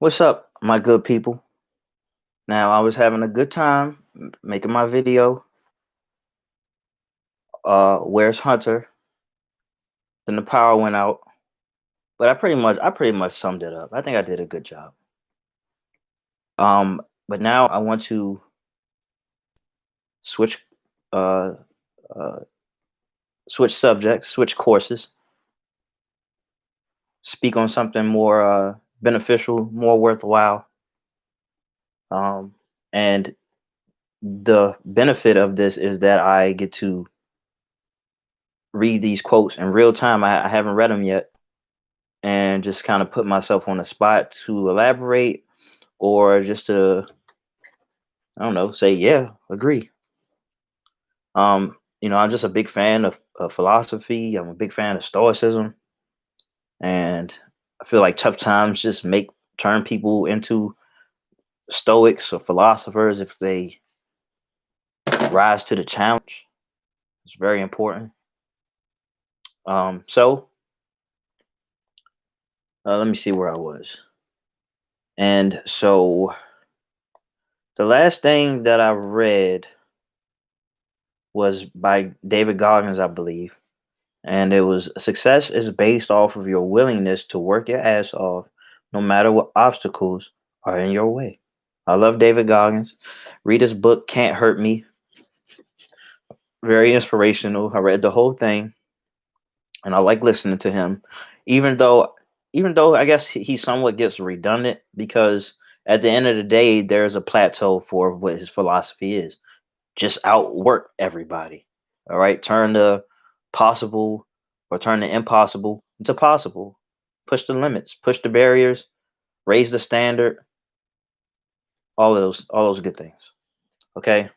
What's up, my good people? Now, I was having a good time making my video. Where's Hunter? Then the power went out, but I pretty much summed it up. I think I did a good job. But now I want to switch, uh, uh, switch subjects, switch courses, speak on something more beneficial, more worthwhile. Um, and the benefit of this is that I get to read these quotes in real time. I haven't read them yet and just kind of put myself on the spot to elaborate or just to, I don't know, say, yeah, agree. I'm just a big fan of philosophy. I'm a big fan of Stoicism. And I feel like tough times just turn people into Stoics or philosophers if they rise to the challenge. It's very important. So let me see where I was. And so the last thing that I read was by David Goggins, I believe. And it was success is based off of your willingness to work your ass off no matter what obstacles are in your way. I love David Goggins. Read his book, Can't Hurt Me. Very inspirational. I read the whole thing and I like listening to him. Even though even though I guess he somewhat gets redundant because at the end of the day there's a plateau for what his philosophy is. Just outwork everybody. All right. Turn the impossible into possible. Push the limits, push the barriers, raise the standard, all those good things. Okay.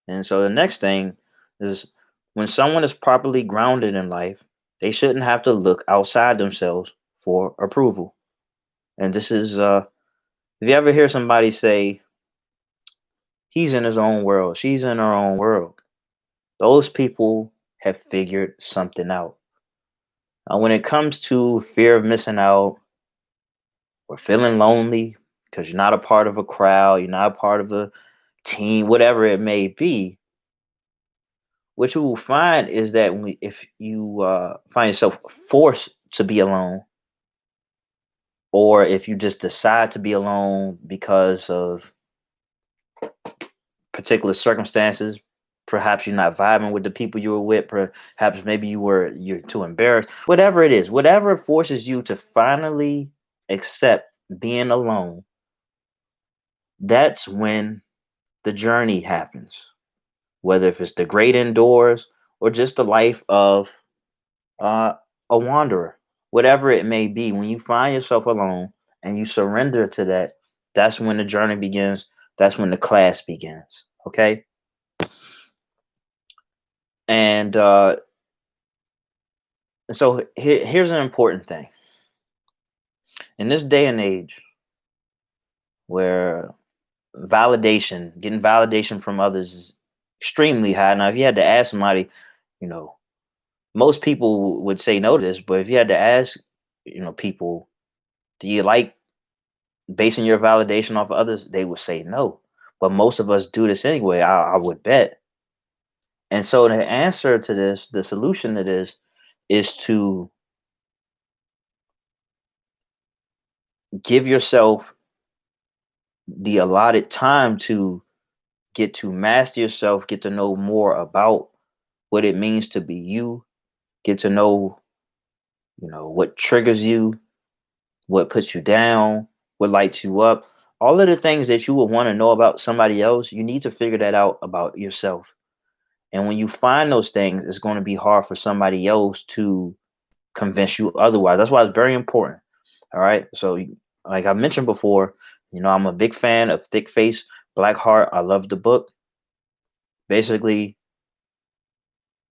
And so the next thing is when someone is properly grounded in life, they shouldn't have to look outside themselves for approval. And this is if you ever hear somebody say, he's in his own world, she's in her own world, those people have figured something out. When it comes to fear of missing out or feeling lonely because you're not a part of a crowd, you're not a part of a team, whatever it may be, what you will find is that if you find yourself forced to be alone, or if you just decide to be alone because of particular circumstances, perhaps you're not vibing with the people you were with, perhaps maybe you're too embarrassed, whatever it is, whatever forces you to finally accept being alone, that's when the journey happens. Whether if it's the great indoors or just the life of uh, a wanderer, whatever it may be, when you find yourself alone and you surrender to that, that's when the journey begins. That's when the class begins. Okay. And so here's an important thing. In this day and age where getting validation from others is extremely high. Now, if you had to ask somebody, you know, most people would say no to this, but if you had to ask, people, do you like basing your validation off of others? They would say no. But most of us do this anyway, I would bet. And so the answer to this, the solution to this, is to give yourself the allotted time to get to master yourself, get to know more about what it means to be you, get to know, what triggers you, what puts you down, what lights you up. All of the things that you would want to know about somebody else, you need to figure that out about yourself. And when you find those things, it's going to be hard for somebody else to convince you otherwise. That's why it's very important. All right. So, like I mentioned before, I'm a big fan of Thick Face, Black Heart. I love the book. Basically,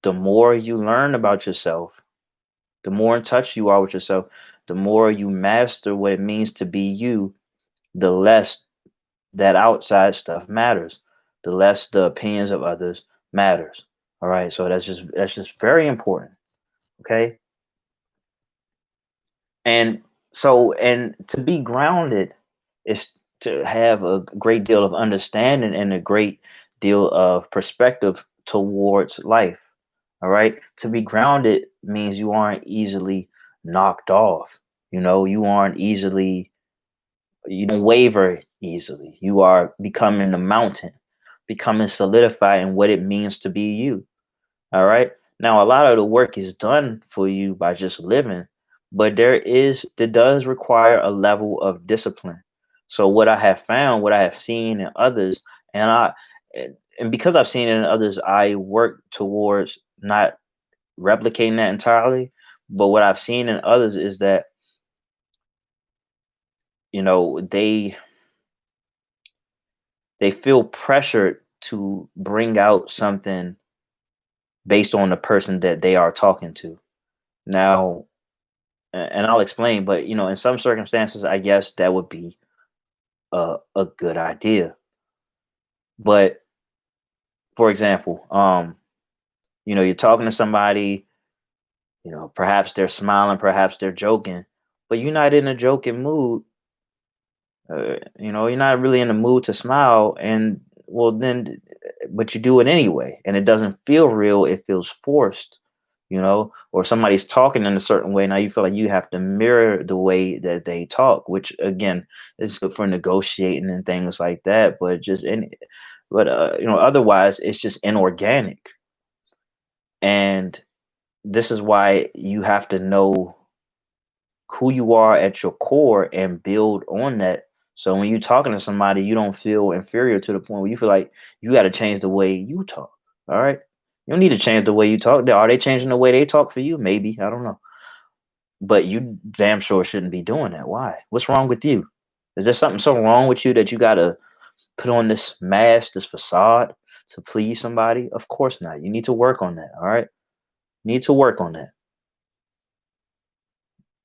the more you learn about yourself, the more in touch you are with yourself, the more you master what it means to be you, the less that outside stuff matters, the less the opinions of others matters. All right. So that's just very important. Okay. And So, and to be grounded is to have a great deal of understanding and a great deal of perspective towards life. All right. To be grounded means you aren't easily knocked off. You aren't easily, you don't waver easily. You are becoming a mountain, becoming solidified in what it means to be you. All right. Now, a lot of the work is done for you by just living, but that does require a level of discipline. So, what I have found, what I have seen in others, and and because I've seen it in others, I work towards not replicating that entirely. But what I've seen in others is that they feel pressured to bring out something based on the person that they are talking to. Now, and I'll explain, but in some circumstances, I guess that would be a good idea. But for example, you're talking to somebody, perhaps they're smiling, perhaps they're joking, but you're not in a joking mood. You're not really in the mood to smile, and well, then, but you do it anyway, and it doesn't feel real. It feels forced. Or somebody's talking in a certain way. Now you feel like you have to mirror the way that they talk, which again is good for negotiating and things like that. Otherwise it's just inorganic. And this is why you have to know who you are at your core and build on that. So when you're talking to somebody, you don't feel inferior to the point where you feel like you got to change the way you talk. All right. You don't need to change the way you talk. Are they changing the way they talk for you? Maybe. I don't know. But you damn sure shouldn't be doing that. Why? What's wrong with you? Is there something so wrong with you that you got to put on this mask, this facade to please somebody? Of course not. You need to work on that. All right. You need to work on that.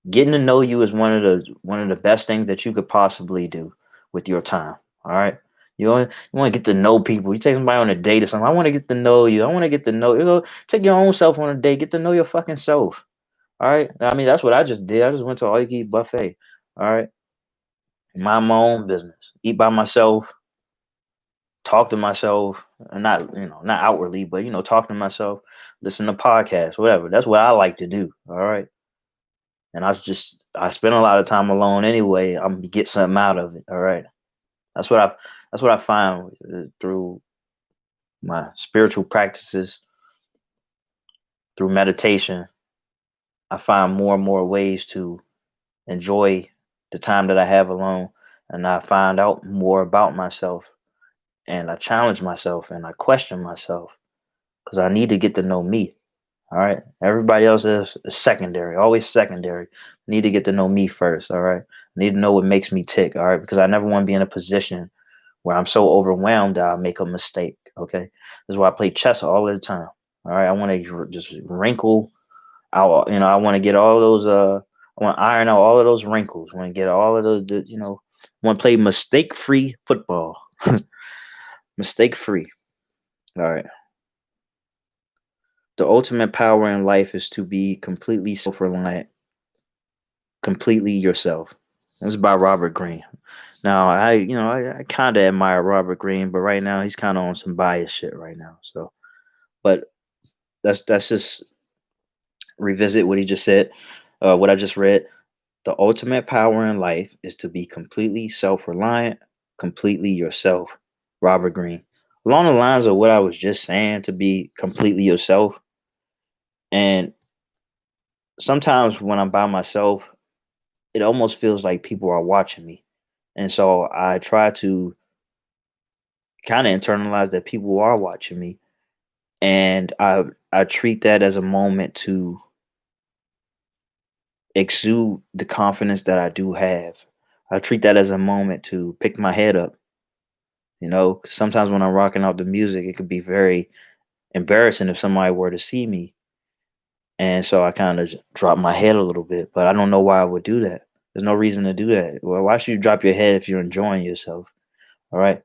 Getting to know you is one of the best things that you could possibly do with your time. All right. You want to get to know people. You take somebody on a date or something. I want to get to know you. I want to get to know you. Take your own self on a date. Get to know your fucking self. All right. I mean, that's what I just did. I just went to all you can eat buffet. All right. Mind my own business. Eat by myself. Talk to myself. And not outwardly, but talk to myself. Listen to podcasts, whatever. That's what I like to do. All right. And I spend a lot of time alone anyway. I'm gonna get something out of it. All right. That's what I that's what I find through my spiritual practices, through meditation. I find more and more ways to enjoy the time that I have alone, and I find out more about myself, and I challenge myself, and I question myself because I need to get to know me. All right. Everybody else is secondary, always secondary. Need to get to know me first. All right. Need to know what makes me tick. All right. Because I never want to be in a position where I'm so overwhelmed that I make a mistake. Okay. This is why I play chess all the time. All right. I want to just wrinkle out, I want to get all those, I want to iron out all of those wrinkles. I want to get all of those, I want to play mistake free football. Mistake free. All right. The ultimate power in life is to be completely self reliant, completely yourself. This is by Robert Greene. Now, I kind of admire Robert Greene, but right now he's kind of on some bias shit right now. So, but that's just revisit what he just said, what I just read. The ultimate power in life is to be completely self reliant, completely yourself. Robert Greene. Along the lines of what I was just saying, to be completely yourself. And sometimes when I'm by myself, it almost feels like people are watching me. And so I try to kind of internalize that people are watching me. And I treat that as a moment to exude the confidence that I do have. I treat that as a moment to pick my head up. 'Cause sometimes when I'm rocking out the music, it could be very embarrassing if somebody were to see me. And so I kind of drop my head a little bit, but I don't know why I would do that. There's no reason to do that. Well, why should you drop your head if you're enjoying yourself? All right.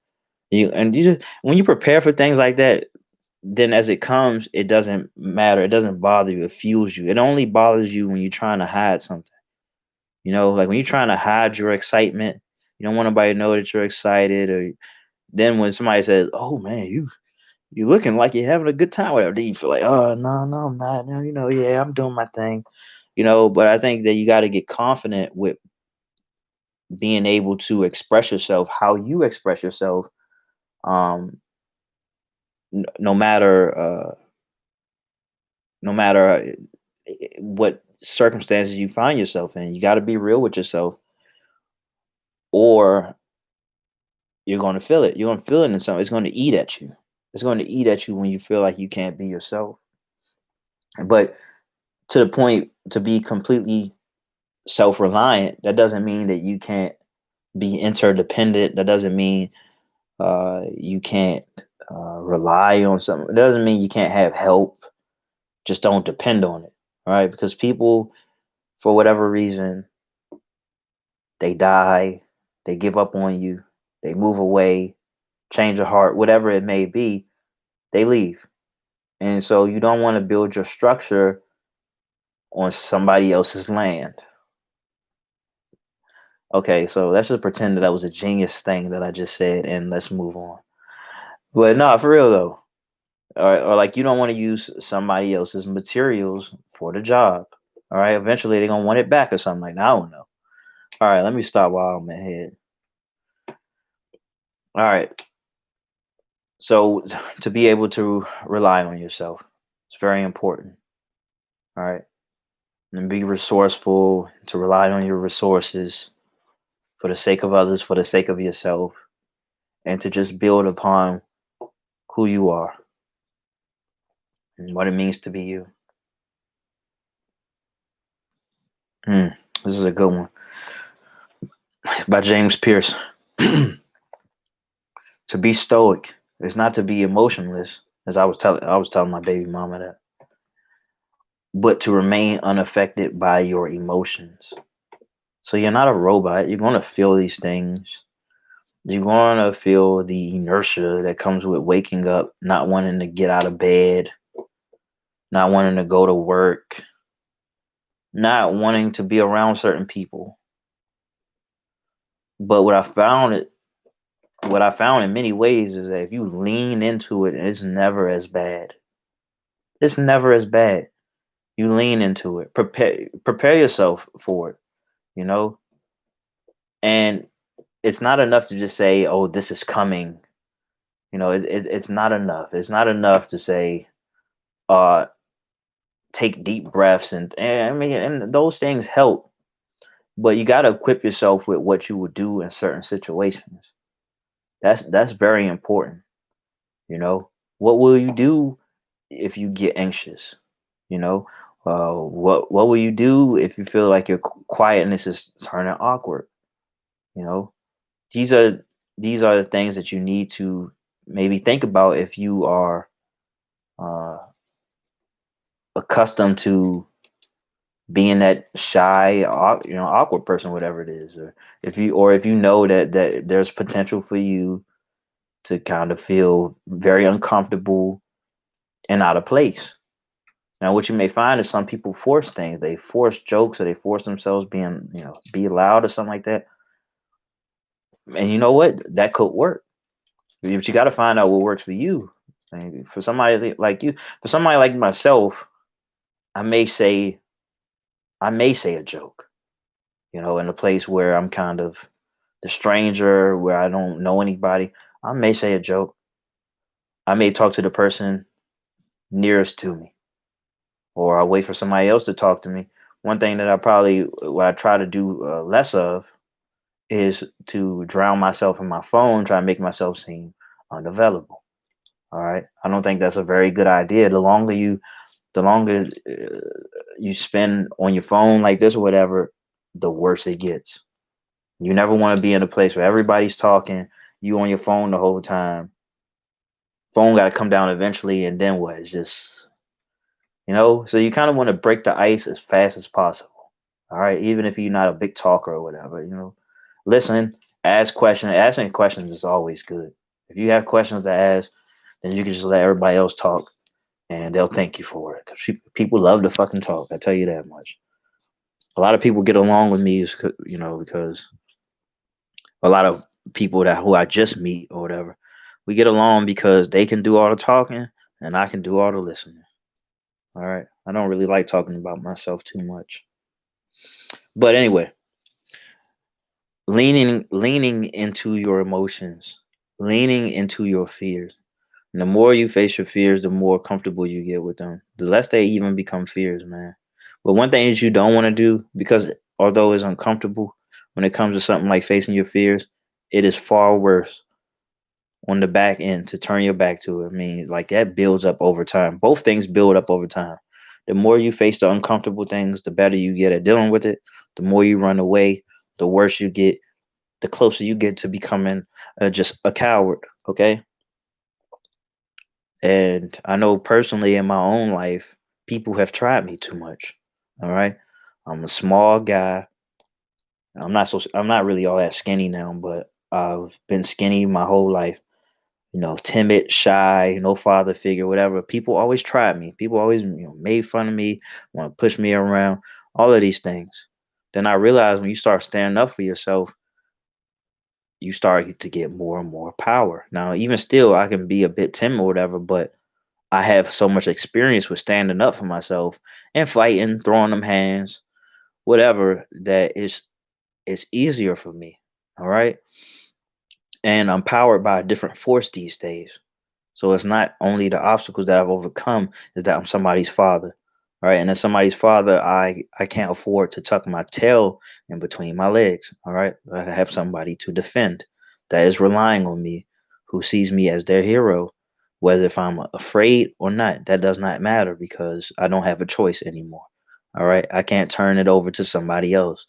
You just when you prepare for things like that, then as it comes, it doesn't matter. It doesn't bother you. It fuels you. It only bothers you when you're trying to hide something. Like when you're trying to hide your excitement, you don't want nobody to know that you're excited. Or then when somebody says, "Oh man, you looking like you're having a good time," whatever, then you feel like, "Oh no, no, I'm not." No, yeah, I'm doing my thing. But I think that you got to get confident with being able to express yourself how you express yourself, um, no matter what circumstances you find yourself in. You got to be real with yourself, or you're going to feel it. You're going to feel it in something. It's going to eat at you. It's going to eat at you when you feel like you can't be yourself. But to the point to be completely self-reliant, that doesn't mean that you can't be interdependent. That doesn't mean you can't rely on something. It doesn't mean you can't have help. Just don't depend on it. All right, because people, for whatever reason, they die, they give up on you, they move away, change of heart, whatever it may be, they leave. And so you don't want to build your structure on somebody else's land. Okay, so let's just pretend that was a genius thing that I just said, and let's move on. But no, for real though, or like you don't want to use somebody else's materials for the job. All right, eventually they're gonna want it back or something like that. I don't know. All right, let me stop while I'm ahead. All right, so to be able to rely on yourself, it's very important. All right, and be resourceful, to rely on your resources for the sake of others, for the sake of yourself, and to just build upon who you are and what it means to be you. Hmm, this is a good one by James Pierce. To be stoic is not to be emotionless, as I was telling my baby mama that, but to remain unaffected by your emotions. So you're not a robot. You're gonna feel these things. You're gonna feel the inertia that comes with waking up, not wanting to get out of bed, not wanting to go to work, not wanting to be around certain people. But what I found in many ways is that if you lean into it, it's never as bad. It's never as bad. You lean into it. Prepare yourself for it, you know? And it's not enough to just say, "Oh, this is coming." It's not enough. It's not enough to say, uh, take deep breaths, and I mean, and those things help, but you got to equip yourself with what you would do in certain situations. That's very important. You know, what will you do if you get anxious? You know, what will you do if you feel like your quietness is turning awkward? You know, these are these are the things that you need to maybe think about if you are uh, accustomed to being that shy, awkward person, whatever it is, or if you know that there's potential for you to kind of feel very uncomfortable and out of place. Now, what you may find is some people force things. They force jokes, or they force themselves being, be loud or something like that. And you know what? That could work. But you got to find out what works for you. Maybe for somebody like you, for somebody like myself, I may say, a joke, in a place where I'm kind of the stranger, where I don't know anybody. I may say a joke. I may talk to the person nearest to me, or I'll wait for somebody else to talk to me. One thing that what I try to do less of is to drown myself in my phone, try to make myself seem unavailable. All right. I don't think that's a very good idea. The longer you spend on your phone like this or whatever, the worse it gets. You never want to be in a place where everybody's talking, you on your phone the whole time. Phone got to come down eventually, and then what? It's just, so you kind of want to break the ice as fast as possible. All right, even if you're not a big talker or whatever, listen, ask questions. Asking questions is always good. If you have questions to ask, then you can just let everybody else talk, and they'll thank you for it. Because people love to fucking talk. I tell you that much. A lot of people get along with me, because a lot of people that who I just meet or whatever, we get along because they can do all the talking and I can do all the listening. All right. I don't really like talking about myself too much. But anyway, leaning into your emotions, leaning into your fears. And the more you face your fears, the more comfortable you get with them. The less they even become fears, man. But one thing that you don't want to do, because although it's uncomfortable, when it comes to something like facing your fears, it is far worse on the back end to turn your back to it. I mean, like that builds up over time. Both things build up over time. The more you face the uncomfortable things, the better you get at dealing with it. The more you run away, the worse you get, the closer you get to becoming just a coward. Okay. And I know personally in my own life, people have tried me too much. All right. I'm a small guy. I'm not really all that skinny now, but I've been skinny my whole life. Timid, shy, no father figure, whatever. People always tried me. People always, made fun of me, want to push me around, all of these things. Then I realized when you start standing up for yourself, you start to get more and more power. Now, even still, I can be a bit timid or whatever, but I have so much experience with standing up for myself and fighting, throwing them hands, whatever, that it's easier for me. All right. And I'm powered by a different force these days. So it's not only the obstacles that I've overcome, is that I'm somebody's father. All right. And as somebody's father, I can't afford to tuck my tail in between my legs. All right. I have somebody to defend that is relying on me, who sees me as their hero. Whether if I'm afraid or not, that does not matter because I don't have a choice anymore. All right. I can't turn it over to somebody else.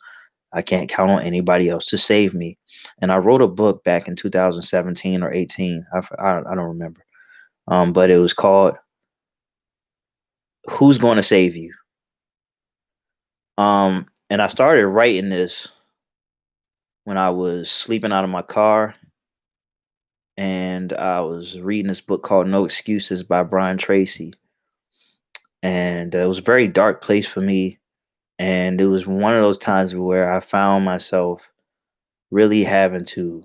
I can't count on anybody else to save me. And I wrote a book back in 2017 or 18. I don't remember. But it was called "Who's Going to Save You." And I started writing this when I was sleeping out of my car, and I was reading this book called "No Excuses" by Brian Tracy, and it was a very dark place for me. And it was one of those times where I found myself really having to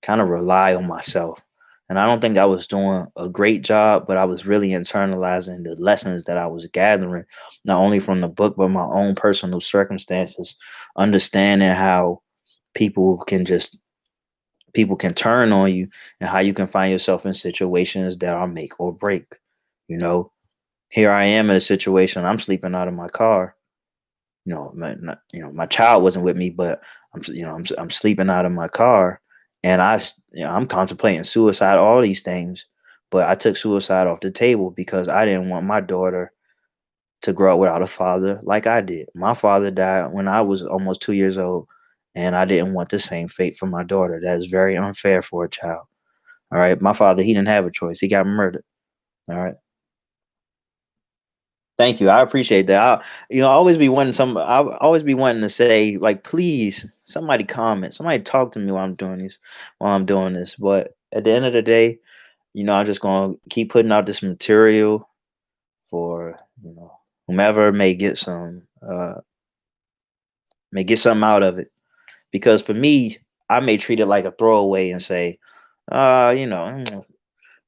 kind of rely on myself. And I don't think I was doing a great job, but I was really internalizing the lessons that I was gathering, not only from the book, but my own personal circumstances, understanding how people can just people can turn on you and how you can find yourself in situations that are make or break. You know, here I am in a situation, I'm sleeping out of my car. My child wasn't with me, but I'm sleeping out of my car, and I'm contemplating suicide, all these things, but I took suicide off the table because I didn't want my daughter to grow up without a father like I did. My father died when I was almost 2 years old, and I didn't want the same fate for my daughter. That is very unfair for a child. All right, my father, he didn't have a choice. He got murdered. All right. Thank you. I appreciate that. I always be wanting I always be wanting to say, like, please, somebody comment, somebody talk to me while I'm doing this. But at the end of the day, I'm just gonna keep putting out this material for whomever may get something out of it. Because for me, I may treat it like a throwaway and say,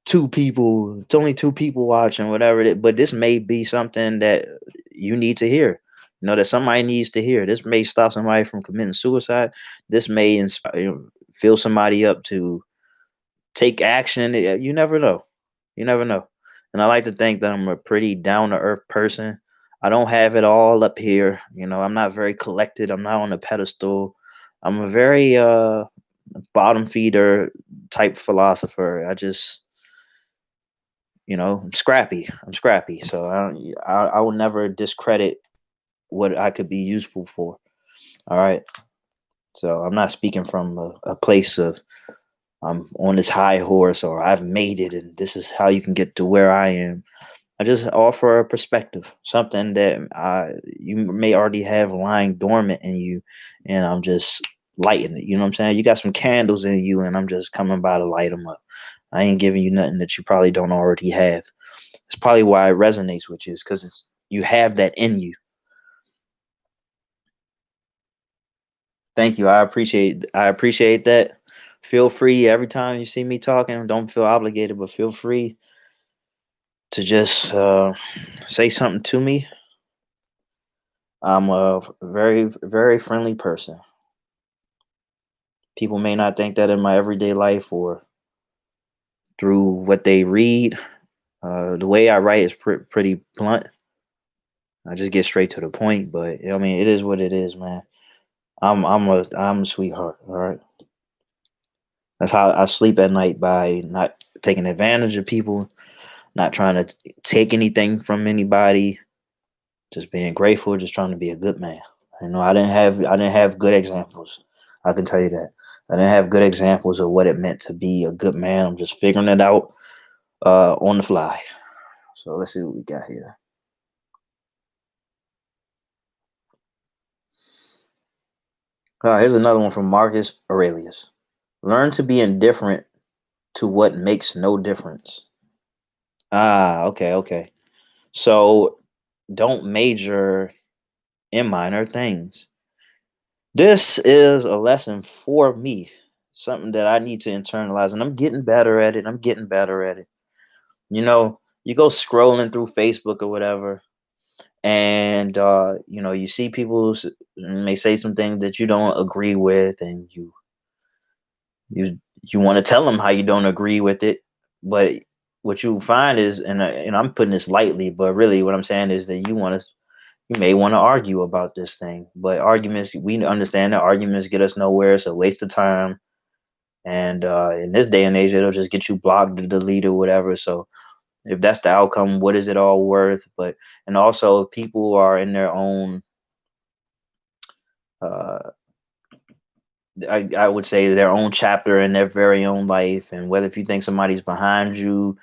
two people, it's only two people watching, whatever it is. But this may be something that you need to hear. That somebody needs to hear. This may stop somebody from committing suicide. This may inspire, fill somebody up to take action. You never know. You never know. And I like to think that I'm a pretty down to earth person. I don't have it all up here. I'm not very collected. I'm not on a pedestal. I'm a very bottom feeder type philosopher. I'm scrappy. I'm scrappy. So I will never discredit what I could be useful for. All right. So I'm not speaking from a place of I'm on this high horse or I've made it and this is how you can get to where I am. I just offer a perspective, something that you may already have lying dormant in you, and I'm just lighting it. You know what I'm saying? You got some candles in you, and I'm just coming by to light them up. I ain't giving you nothing that you probably don't already have. It's probably why it resonates with you, is because you have that in you. Thank you. I appreciate that. Feel free every time you see me talking. Don't feel obligated, but feel free to just say something to me. I'm a very, very friendly person. People may not think that in my everyday life or through what they read. The way I write is pretty blunt. I just get straight to the point. But I mean, it is what it is, man. I'm a sweetheart. All right. That's how I sleep at night, by not taking advantage of people, not trying to take anything from anybody, just being grateful, just trying to be a good man. I didn't have good examples. I can tell you that. I didn't have good examples of what it meant to be a good man. I'm just figuring it out on the fly. So let's see what we got here. Here's another one from Marcus Aurelius. Learn to be indifferent to what makes no difference. Ah, okay, okay. So don't major in minor things. This is a lesson for me, something that I need to internalize, and I'm getting better at it. I'm getting better at it. You go scrolling through Facebook or whatever, and you see people may say some things that you don't agree with, and you want to tell them how you don't agree with it, but what you find is, and I'm putting this lightly, but really what I'm saying is that you may want to argue about this thing, but arguments, we understand that arguments get us nowhere. It's a waste of time. And in this day and age, it'll just get you blocked or deleted or whatever. So if that's the outcome, what is it all worth? And also, people are in their own, uh, I would say, their own chapter in their very own life. And whether if you think somebody's behind you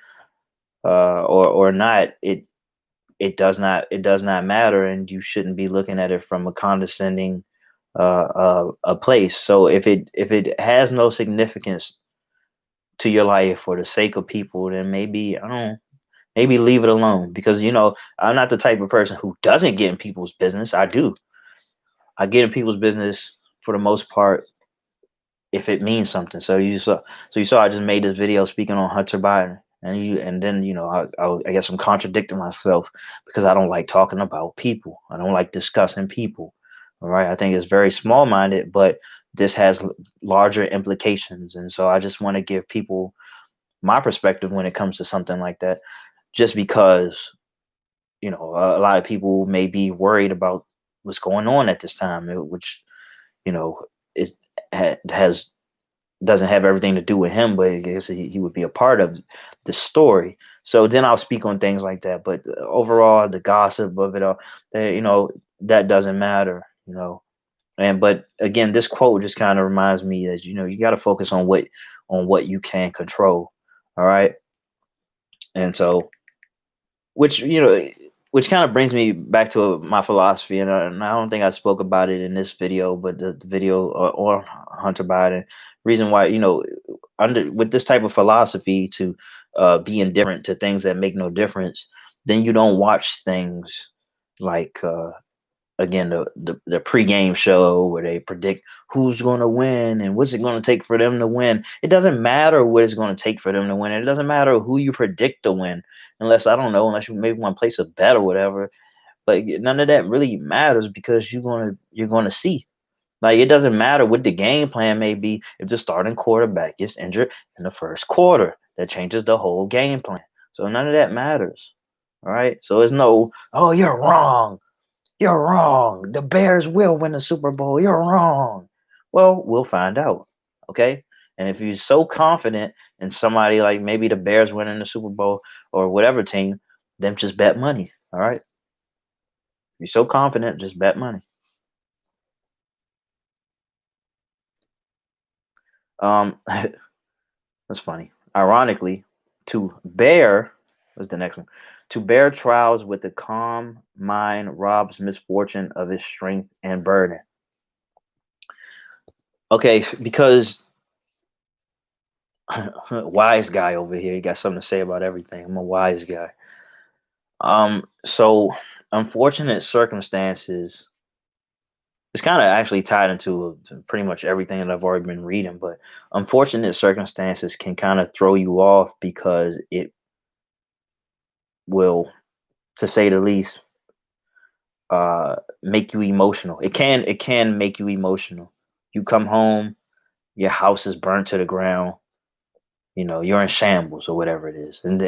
or not, it does not matter, and you shouldn't be looking at it from a condescending a place. So if it has no significance to your life for the sake of people, then maybe I don't know, maybe leave it alone, because I'm not the type of person who doesn't get in people's business. I do. I get in people's business for the most part if it means something. So you saw I just made this video speaking on Hunter Biden, and then I guess I'm contradicting myself because I don't like talking about people. I don't like discussing people. All right, I think it's very small minded, but this has larger implications, and so I just want to give people my perspective when it comes to something like that. Just because a lot of people may be worried about what's going on at this time, which you know is has doesn't have everything to do with him, but I guess he would be a part of the story. So then I'll speak on things like that. But overall, the gossip of it all, that doesn't matter. And but again, this quote just kind of reminds me that you got to focus on what you can control. All right, and so which which kind of brings me back to my philosophy, and I don't think I spoke about it in this video, but the video or Hunter Biden. Reason why, under with this type of philosophy to be indifferent to things that make no difference, then you don't watch things like again the pregame show where they predict who's going to win and what's it going to take for them to win. It doesn't matter what it's going to take for them to win. It doesn't matter who you predict to win, unless I don't know, unless you maybe want to place a bet or whatever. But none of that really matters, because you're going to see. Like, it doesn't matter what the game plan may be. If the starting quarterback gets injured in the first quarter, that changes the whole game plan. So none of that matters. All right. So it's no, oh, you're wrong. You're wrong. The Bears will win the Super Bowl. You're wrong. Well, we'll find out. Okay. And if you're so confident in somebody like maybe the Bears winning the Super Bowl or whatever team, then just bet money. All right. If you're so confident, just bet money. That's funny. Ironically, to bear what's the next one? To bear trials with a calm mind robs misfortune of its strength and burden. Okay, because wise guy over here. He got something to say about everything. I'm a wise guy. So unfortunate circumstances it's kind of actually tied into pretty much everything that I've already been reading. But unfortunate circumstances can kind of throw you off because it will, to say the least, make you emotional. It can make you emotional. You come home, your house is burnt to the ground. You're in shambles or whatever it is, and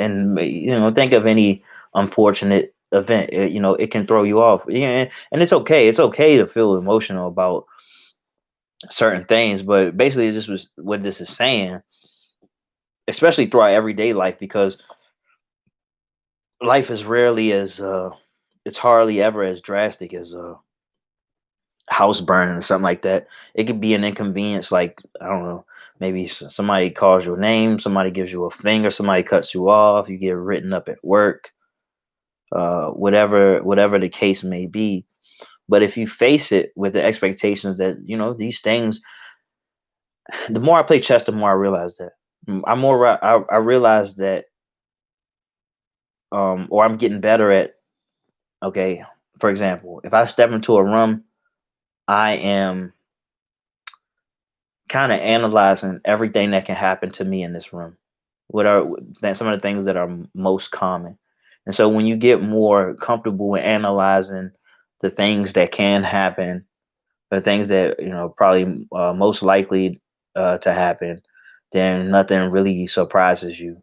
think of any unfortunate event. It can throw you off. Yeah, and it's okay. It's okay to feel emotional about certain things, but basically, this was what this is saying, especially throughout everyday life, because life is rarely as it's hardly ever as drastic as house burning or something like that. It could be an inconvenience, like I don't know, maybe somebody calls your name, somebody gives you a finger, somebody cuts you off, you get written up at work, whatever the case may be. But if you face it with the expectations that these things, the more I play chess, the more I realize that I realize that, or I'm getting better at. Okay, for example, if I step into a room, I am kind of analyzing everything that can happen to me in this room. What are some of the things that are most common? And so when you get more comfortable with analyzing the things that can happen, the things that probably most likely to happen, then nothing really surprises you.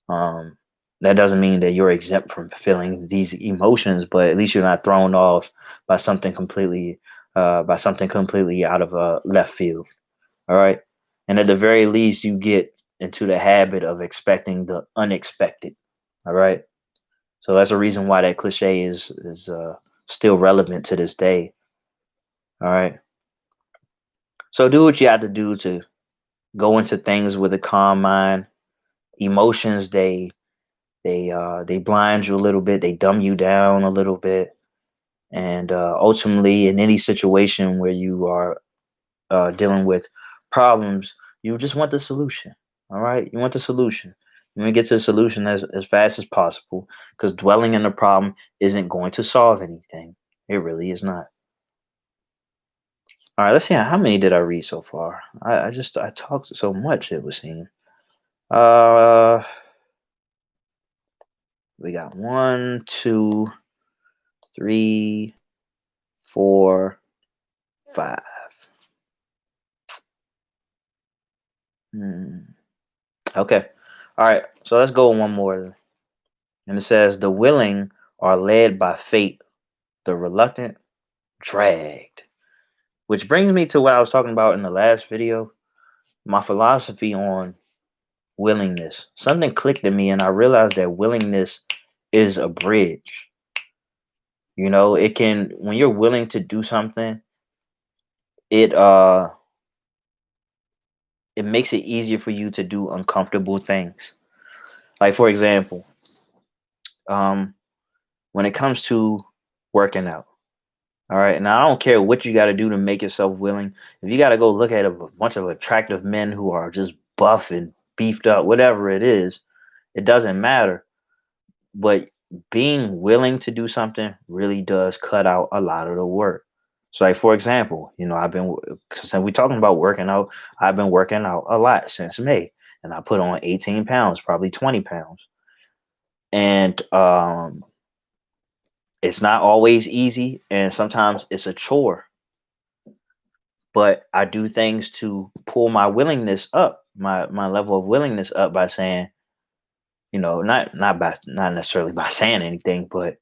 Um, that doesn't mean that you're exempt from feeling these emotions, but at least you're not thrown off by something completely out of left field. All right. And at the very least, you get into the habit of expecting the unexpected. All right. So that's a reason why that cliche is still relevant to this day. All right. So do what you have to do to go into things with a calm mind. Emotions, they blind you a little bit. They dumb you down a little bit. And ultimately, in any situation where you are dealing with problems, you just want the solution. All right, you want the solution. You want to get to the solution as fast as possible, because dwelling in the problem isn't going to solve anything. It really is not. All right, let's see how many did I read so far. I talked so much, it was seem. Uh, we got one, two, three, four, five. Hmm. Okay. All right. So let's go one more. And it says, the willing are led by fate, the reluctant dragged. Which brings me to what I was talking about in the last video, my philosophy on willingness. Something clicked in me and I realized that willingness is a bridge. It can, when you're willing to do something, it uh it makes it easier for you to do uncomfortable things. Like for example, um when it comes to working out. All right. Now, I don't care what you got to do to make yourself willing. If you got to go look at a bunch of attractive men who are just buff and beefed up, whatever it is, it doesn't matter. But being willing to do something really does cut out a lot of the work. So, like, for example, since we're talking about working out, I've been working out a lot since May, and I put on 18 pounds, probably 20 pounds. And it's not always easy, and sometimes it's a chore, but I do things to pull my willingness up, my level of willingness up by saying, not necessarily by saying anything, but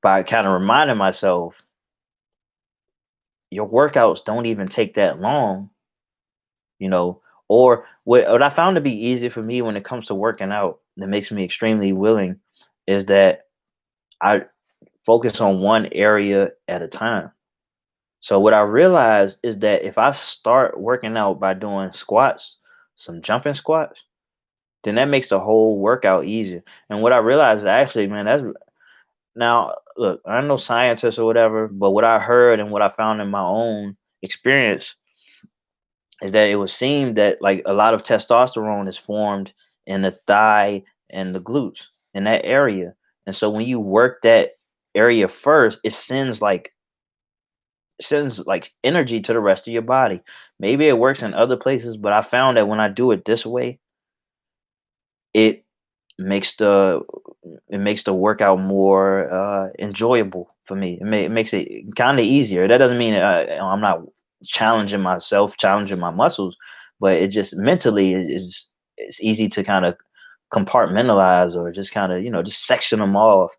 by kind of reminding myself, your workouts don't even take that long, you know. Or what I found to be easy for me when it comes to working out that makes me extremely willing is that I focus on one area at a time. So what I realized is that if I start working out by doing squats, some jumping squats, then that makes the whole workout easier. And what I realized is actually, man, that's now look, I'm no scientist or whatever, but what I heard and what I found in my own experience is that it would seem that like a lot of testosterone is formed in the thigh and the glutes in that area. And so when you work that area first, it sends like sends like energy to the rest of your body. Maybe it works in other places, but I found that when I do it this way, it makes the it makes the workout more enjoyable for me. It makes it kind of easier. That doesn't mean I'm not challenging myself, challenging my muscles, but it just mentally is it's easy to kind of compartmentalize or just kind of just section them off.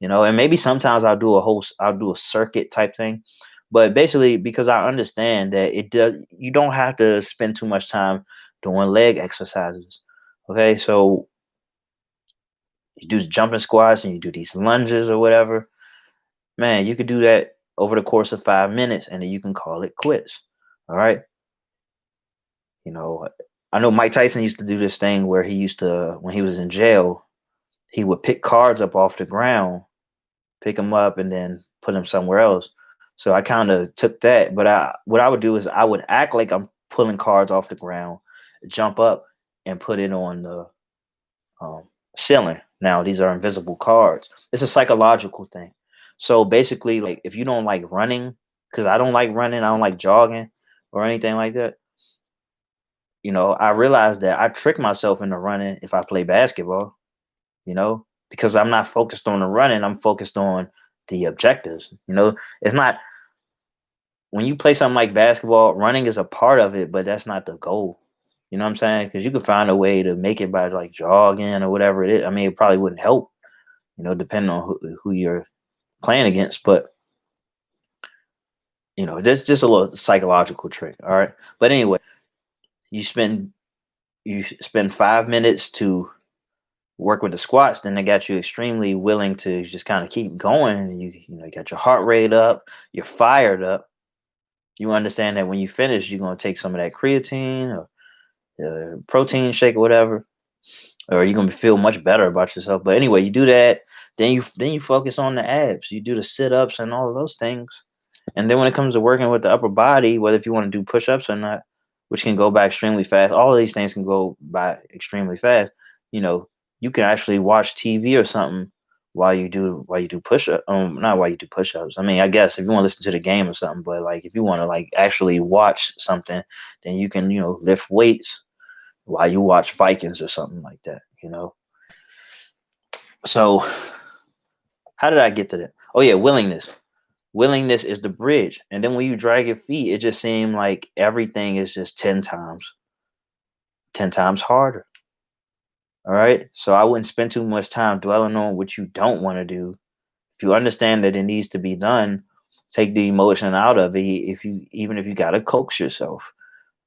And maybe sometimes I'll do a circuit type thing, but basically because I understand that it does you don't have to spend too much time doing leg exercises. Okay, so you do jumping squats and you do these lunges or whatever, man, you could do that over the course of 5 minutes and then you can call it quits. All right. You know, I know Mike Tyson used to do this thing where he used to, when he was in jail, he would pick cards up off the ground, pick them up, and then put them somewhere else. So I kind of took that, but what I would do is I would act like I'm pulling cards off the ground, jump up, and put it on the um, ceiling. Now these are invisible cards. It's a psychological thing. So basically, like if you don't like running, because I don't like running, I don't like jogging or anything like that. I realized that I trick myself into running if I play basketball. Because I'm not focused on the running, I'm focused on the objectives. It's not when you play something like basketball, running is a part of it, but that's not the goal. You know what I'm saying? Because you could find a way to make it by like jogging or whatever it is. I mean, it probably wouldn't help, depending on who you're playing against. But that's just a little psychological trick. All right. But anyway, you spend you spend 5 minutes to work with the squats, then they got you extremely willing to just kind of keep going. You got your heart rate up, you're fired up. You understand that when you finish, you're gonna take some of that creatine or protein shake or whatever, or you're gonna feel much better about yourself. But anyway, you do that, then you focus on the abs. You do the sit ups and all of those things. And then when it comes to working with the upper body, whether if you want to do push-ups or not, which can go by extremely fast, all of these things can go by extremely fast. You know, you can actually watch TV or something while you do push-up. Not while you do push-ups. I mean, I guess if you want to listen to the game or something, but like if you want to like actually watch something, then you can lift weights while you watch Vikings or something like that. So how did I get to that? Oh yeah, willingness is the bridge. And then when you drag your feet, it just seemed like everything is just 10 times harder. All right. So I wouldn't spend too much time dwelling on what you don't want to do. If you understand that it needs to be done, take the emotion out of it. Even if you gotta coax yourself,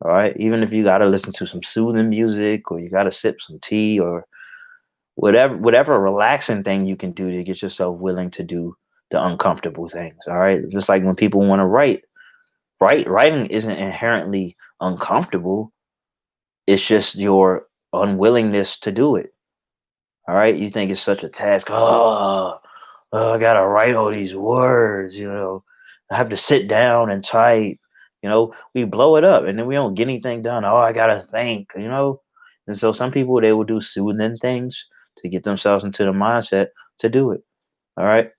all right, even if you gotta listen to some soothing music or you gotta sip some tea or whatever relaxing thing you can do to get yourself willing to do the uncomfortable things. All right. Just like when people want to writing isn't inherently uncomfortable. It's just your unwillingness to do it. All right. You think it's such a task. Oh, I gotta write all these words. I have to sit down and type. We blow it up and then we don't get anything done. Oh, I gotta think. And so some people they will do soothing things to get themselves into the mindset to do it. All right.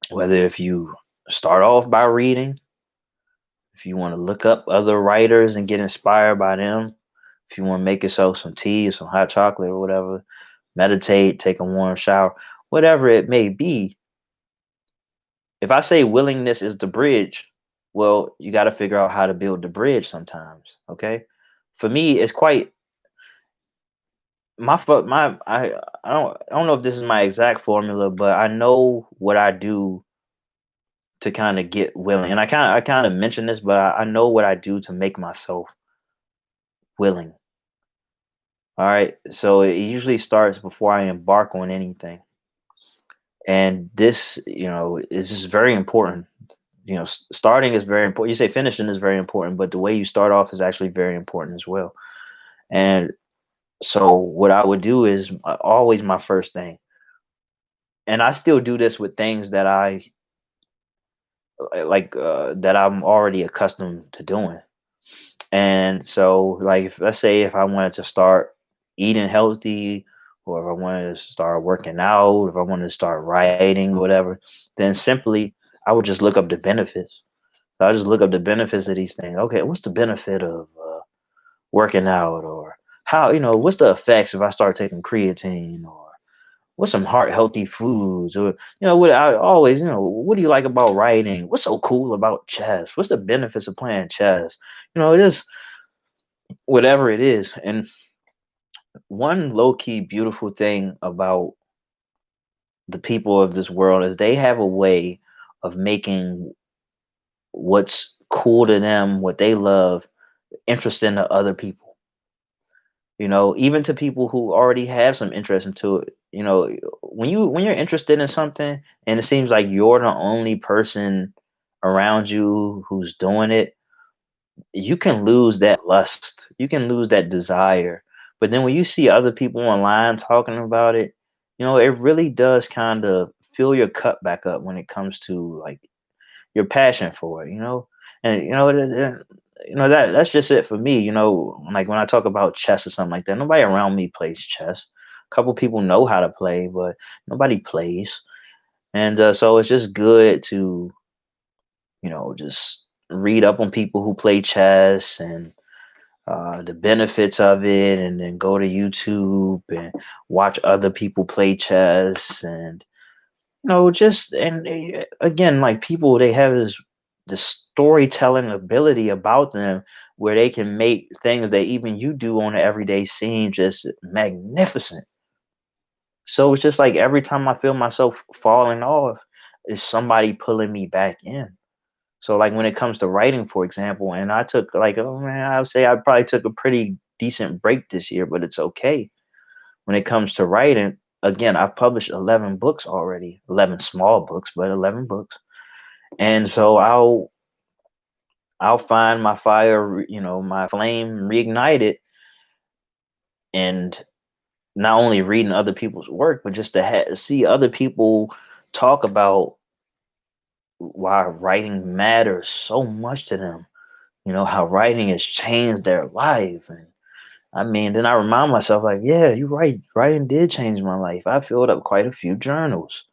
Whether if you start off by reading, if you want to look up other writers and get inspired by them, if you want to make yourself some tea or some hot chocolate or whatever, meditate, take a warm shower, whatever it may be. If I say willingness is the bridge, well, you got to figure out how to build the bridge sometimes. Okay. For me, it's quite I don't know if this is my exact formula, but I know what I do to kind of get willing. And I kind of mentioned this, but I know what I do to make myself willing. All right. So it usually starts before I embark on anything. And this, is just very important. Starting is very important. You say finishing is very important, but the way you start off is actually very important as well. And so what I would do is always my first thing. And I still do this with things that I like that I'm already accustomed to doing. And so, like, let's say if I wanted to start eating healthy, or if I wanted to start working out, if I wanted to start writing, whatever, then simply I would just look up the benefits. So I just look up the benefits of these things. Okay, what's the benefit of working out, or how what's the effects if I start taking creatine, or what's some heart healthy foods, or what I always what do you like about writing? What's so cool about chess? What's the benefits of playing chess? It is whatever it is. And one low key beautiful thing about the people of this world is they have a way of making what's cool to them, what they love, interesting to other people. Even to people who already have some interest into it. When you're interested in something and it seems like you're the only person around you who's doing it, you can lose that lust. You can lose that desire. But then when you see other people online talking about it, it really does kind of fill your cup back up when it comes to like your passion for it. And that's just it for me. Like when I talk about chess or something like that, nobody around me plays chess. A couple people know how to play, but nobody plays. And so it's just good to just read up on people who play chess and the benefits of it, and then go to YouTube and watch other people play chess. And just and again, like people, they have this storytelling ability about them where they can make things that even you do on an everyday seem just magnificent. So it's just like every time I feel myself falling off, is somebody pulling me back in. So like when it comes to writing, for example, and I took like, oh man, I would say I probably took a pretty decent break this year, but it's okay. When it comes to writing, again, I've published 11 books already, 11 small books, but 11 books. And so I'll find my fire, my flame reignited, and not only reading other people's work, but just to see other people talk about why writing matters so much to them. How writing has changed their life. And I mean, then I remind myself, like, yeah, you're right. Writing did change my life. I filled up quite a few journals.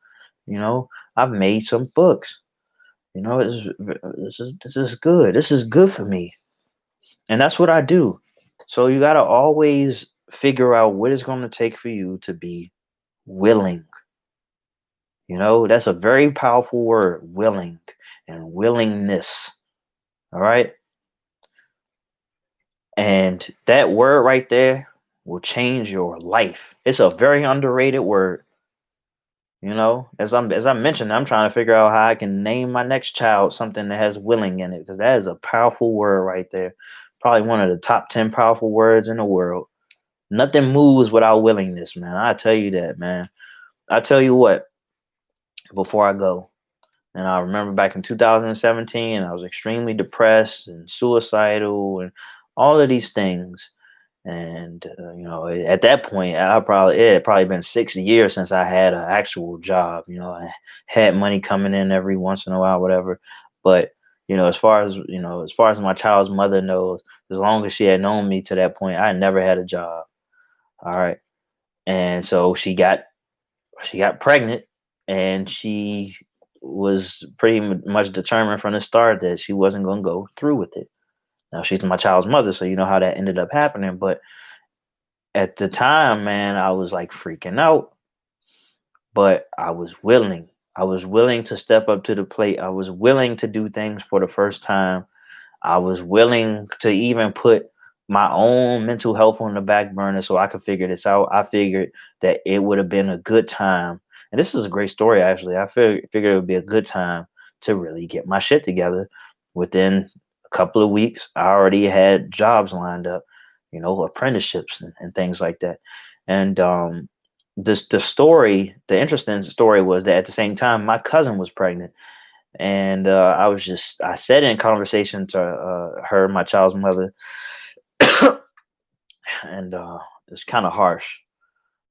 You know, I've made some books. This is good. This is good for me, and that's what I do. So you gotta always figure out what it's going to take for you to be willing. That's a very powerful word, willing and willingness. All right, and that word right there will change your life. It's a very underrated word. As I mentioned, I'm trying to figure out how I can name my next child something that has willing in it, because that is a powerful word right there. Probably one of the top 10 powerful words in the world. Nothing moves without willingness, man. I tell you that, man. I tell you what, before I go, and I remember back in 2017, I was extremely depressed and suicidal and all of these things. And at that point, it had probably been 6 years since I had an actual job. I had money coming in every once in a while, whatever. But as far as my child's mother knows, as long as she had known me to that point, I never had a job. All right, and so she got pregnant, and she was pretty much determined from the start that she wasn't going to go through with it. Now she's my child's mother, so you know how that ended up happening. But at the time, man, I was like freaking out, but I was willing. I was willing to step up to the plate. I was willing to do things for the first time. I was willing to even put my own mental health on the back burner so I could figure this out. I figured that it would have been a good time. And this is a great story, actually. I figured it would be a good time to really get my shit together. Within a couple of weeks, I already had jobs lined up, apprenticeships and things like that. And the interesting story was that at the same time, my cousin was pregnant, and I said in conversation to her, my child's mother, and it's kind of harsh,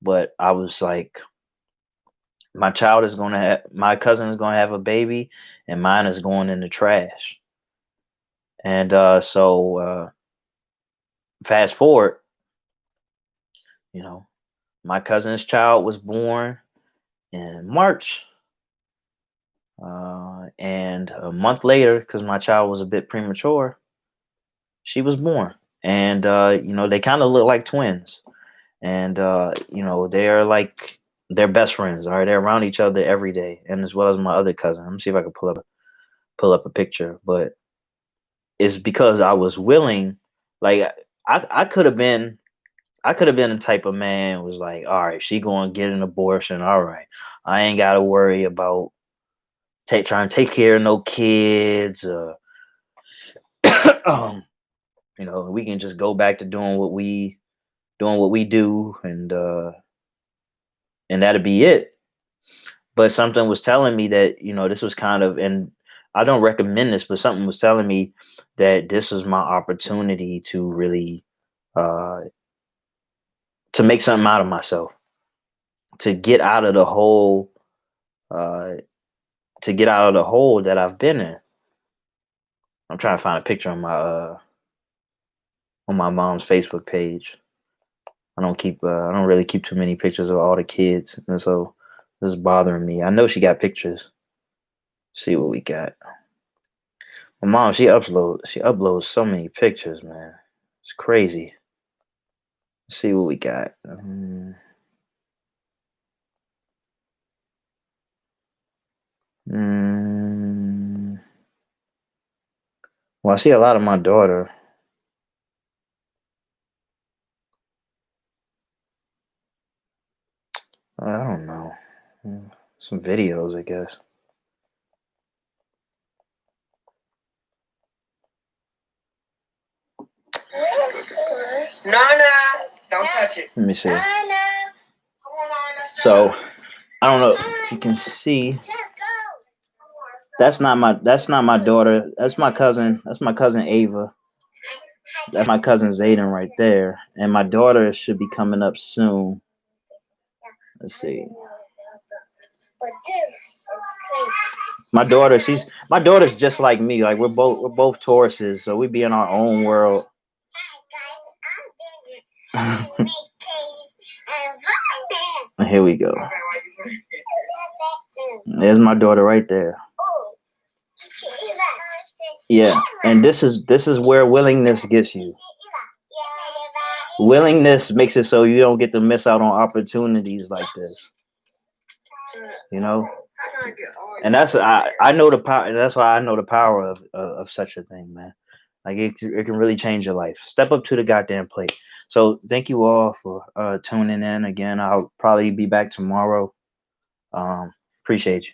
but I was like, my cousin is gonna have a baby, and mine is going in the trash. And fast forward, you know, my cousin's child was born in March. And a month later, because my child was a bit premature, she was born. And they kind of look like twins. And they're like they're best friends. All right, they're around each other every day, and as well as my other cousin. Let me see if I can pull up a picture. But it's because I was willing. Like I could have been. I could have been the type of man who was like, all right, she going to get an abortion. All right, I ain't got to worry about trying to take care of no kids. um, we can just go back to doing what we do, and that'll be it. But something was telling me that this was kind of, and I don't recommend this, but something was telling me that this was my opportunity to really uh, to make something out of myself, to get out of the hole, uh, to get out of the hole that I've been in. I'm trying to find a picture on my mom's Facebook page. I don't really keep too many pictures of all the kids, and so this is bothering me. I know she got pictures. See what we got. My mom, she uploads so many pictures, man. It's crazy. Let's see what we got. Mm, well, I see a lot of my daughter. I don't know. Some videos, I guess. Nana, don't touch it. Let me see. So I don't know if you can see. That's not my daughter. That's my cousin. That's my cousin Ava. That's my cousin Zayden right there. And my daughter should be coming up soon. Let's see. My daughter's just like me. Like we're both Tauruses, so we be in our own world. Here we go. There's my daughter right there. Yeah, and this is where willingness gets you. Willingness makes it so you don't get to miss out on opportunities like this. You know, and I know the power. That's why I know the power of such a thing, man. Like it can really change your life. Step up to the goddamn plate. So thank you all for tuning in again. I'll probably be back tomorrow. Appreciate you.